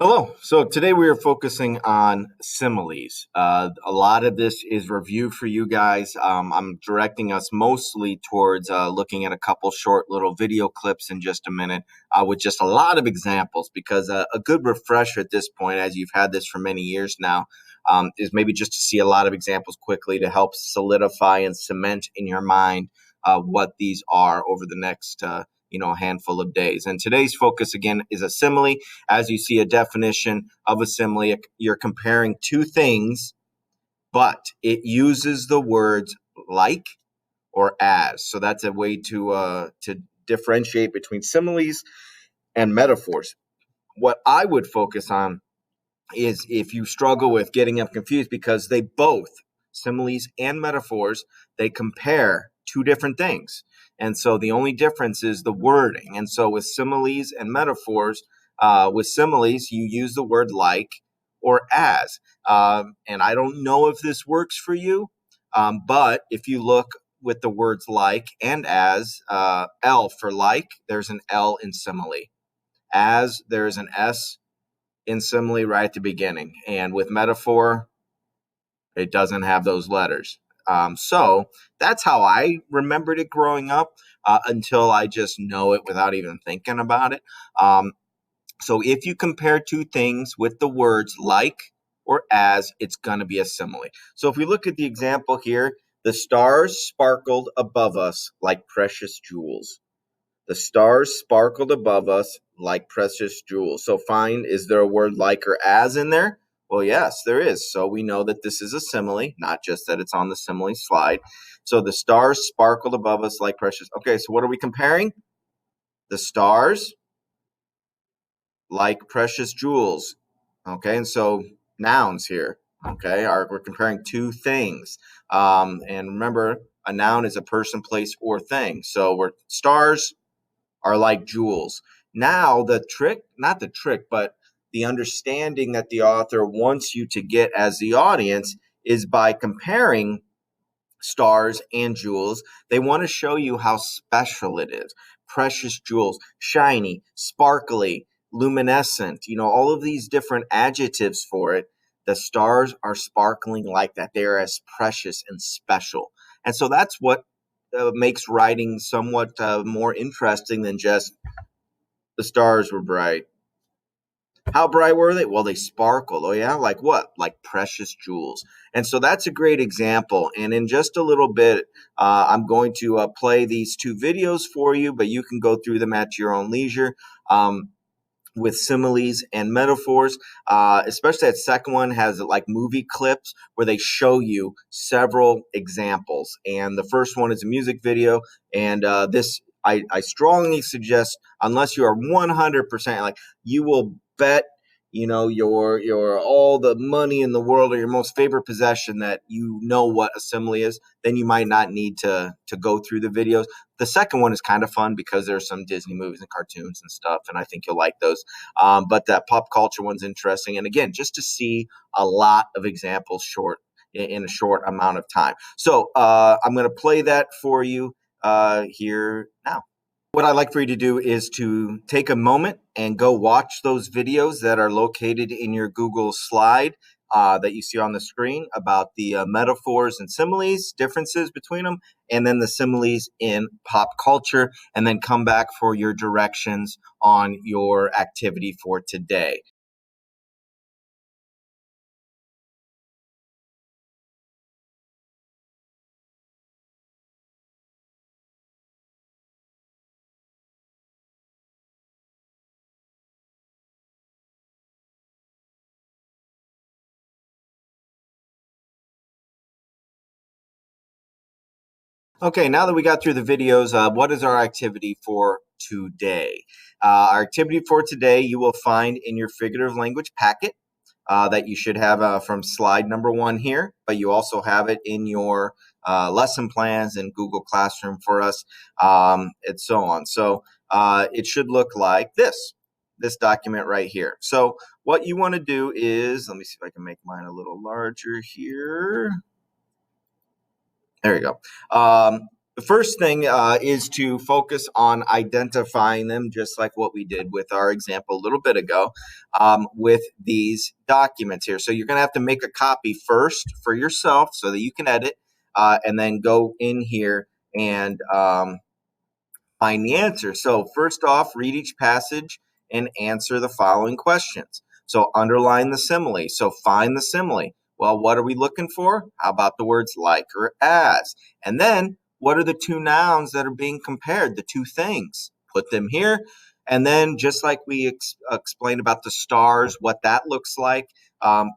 Hello. So today we are focusing on similes. A lot of this is review for you guys. I'm directing us mostly towards looking at a couple short little video clips in just a minute with just a lot of examples because a good refresher at this point, as you've had this for many years now, is maybe just to see a lot of examples quickly to help solidify and cement in your mind what these are over the next handful of days. And today's focus again is a simile. As you see a definition of a simile, you're comparing two things, but it uses the words like or as. So that's a way to differentiate between similes and metaphors. What I would focus on is if you struggle with getting them confused, because they both, similes and metaphors, they compare two different things. And so the only difference is the wording. And so with similes and metaphors, with similes, you use the word like or as. And I don't know if this works for you, but if you look with the words like and as, L for like, there's an L in simile. As, there's an S in simile right at the beginning. And with metaphor, it doesn't have those letters. So that's how I remembered it growing up until I just know it without even thinking about it. So if you compare two things with the words like or as, it's going to be a simile. So if we look at the example here, the stars sparkled above us like precious jewels. The stars sparkled above us like precious jewels. So find, is there a word like or as in there? Well, yes, there is. So we know that this is a simile, not just that it's on the simile slide. So the stars sparkled above us like precious. Okay, so what are we comparing? The stars like precious jewels. Okay, and so nouns here. Okay, we're comparing two things. And remember, a noun is a person, place, or thing. So we're stars are like jewels. Now, not the trick, but the understanding that the author wants you to get as the audience is by comparing stars and jewels. They want to show you how special it is. Precious jewels, shiny, sparkly, luminescent, all of these different adjectives for it. The stars are sparkling like that. They are as precious and special. And so that's what makes writing somewhat more interesting than just the stars were bright. How bright were they? Well, they sparkled. Oh, yeah? Like what? Like precious jewels. And so that's a great example. And in just a little bit, I'm going to play these two videos for you, but you can go through them at your own leisure. With similes and metaphors, especially that second one has like movie clips where they show you several examples. And the first one is a music video. And this, I strongly suggest, unless you are 100% like, you will bet your all the money in the world or your most favorite possession that you know what a simile is, then you might not need to go through the videos. The second one is kind of fun because there's some Disney movies and cartoons and stuff, and I think you'll like those. But that pop culture one's interesting, and again, just to see a lot of examples in a short amount of time. So I'm going to play that for you here now. What I'd like for you to do is to take a moment and go watch those videos that are located in your Google slide that you see on the screen about the metaphors and similes, differences between them, and then the similes in pop culture, and then come back for your directions on your activity for today. Okay, now that we got through the videos, what is our activity for today? Our activity for today you will find in your figurative language packet that you should have from slide number 1 here, but you also have it in your lesson plans in Google Classroom for us, and so on. So it should look like this document right here. So what you want to do is, let me see if I can make mine a little larger here. There you go. The first thing is to focus on identifying them, just like what we did with our example a little bit ago with these documents here. So you're going to have to make a copy first for yourself so that you can edit and then go in here and find the answer. So first off, read each passage and answer the following questions. So underline the simile. So find the simile. Well, what are we looking for? How about the words like or as? And then what are the two nouns that are being compared, the two things? Put them here. And then just like we explained about the stars, what that looks like,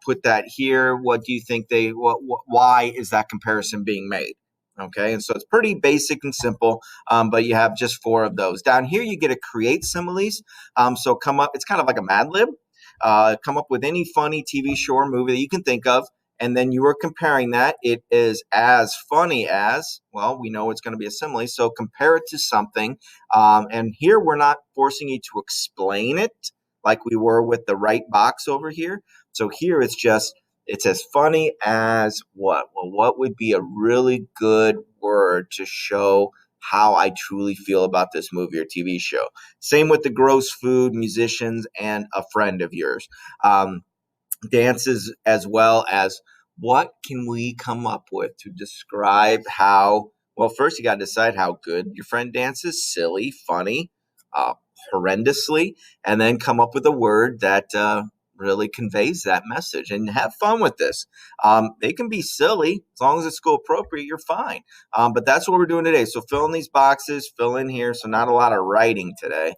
put that here. What do you think why is that comparison being made? Okay, and so it's pretty basic and simple, but you have just 4 of those. Down here, you get to create similes. So come up, it's kind of like a Mad Lib. Come up with any funny TV show or movie that you can think of, and then you are comparing that. It is as funny as, well, we know it's going to be a simile, so compare it to something. And here, we're not forcing you to explain it like we were with the right box over here. So here, it's as funny as what? Well, what would be a really good word to show how I truly feel about this movie or TV show? Same with the gross food, musicians, and a friend of yours. Dances as well as what can we come up with to describe how, well, first you got to decide how good your friend dances, silly, funny, horrendously, and then come up with a word that really conveys that message and have fun with this. They can be silly as long as it's school appropriate, you're fine. But that's what we're doing today. So fill in these boxes, fill in here. So not a lot of writing today,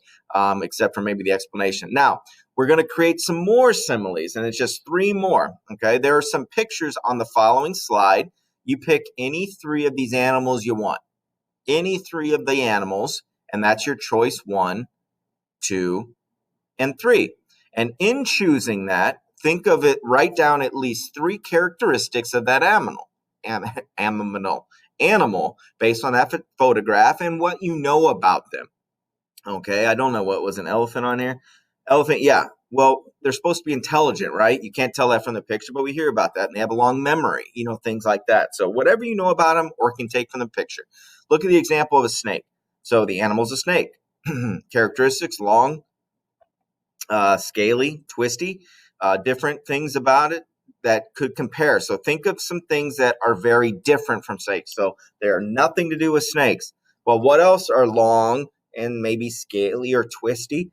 except for maybe the explanation. Now, we're going to create some more similes, and it's just 3 more. Okay, there are some pictures on the following slide. You pick any 3 of these animals you want. Any 3 of the animals, and that's your choice 1, 2, and 3. And in choosing that, think of it, write down at least 3 characteristics of that animal based on that photograph and what you know about them. Okay, I don't know what was an elephant on here. Elephant, yeah. Well, they're supposed to be intelligent, right? You can't tell that from the picture, but we hear about that. And they have a long memory, things like that. So whatever you know about them or can take from the picture. Look at the example of a snake. So the animal's a snake. Characteristics, long, scaly, twisty, different things about it that could compare. So think of some things that are very different from snakes. So they are nothing to do with snakes. Well, what else are long and maybe scaly or twisty?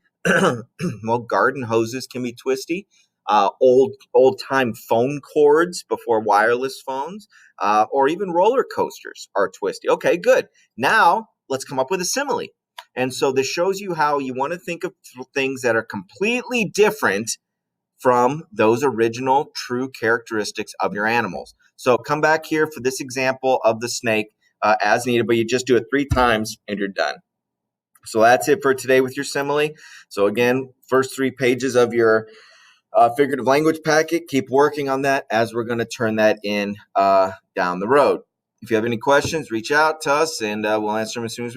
Well, garden hoses can be twisty. Old time phone cords before wireless phones, or even roller coasters are twisty. Okay, good. Now let's come up with a simile. And so this shows you how you want to think of things that are completely different from those original true characteristics of your animals. So come back here for this example of the snake as needed, but you just do it 3 times and you're done. So that's it for today with your simile. So again, first 3 pages of your figurative language packet. Keep working on that as we're going to turn that in down the road. If you have any questions, reach out to us and we'll answer them as soon as we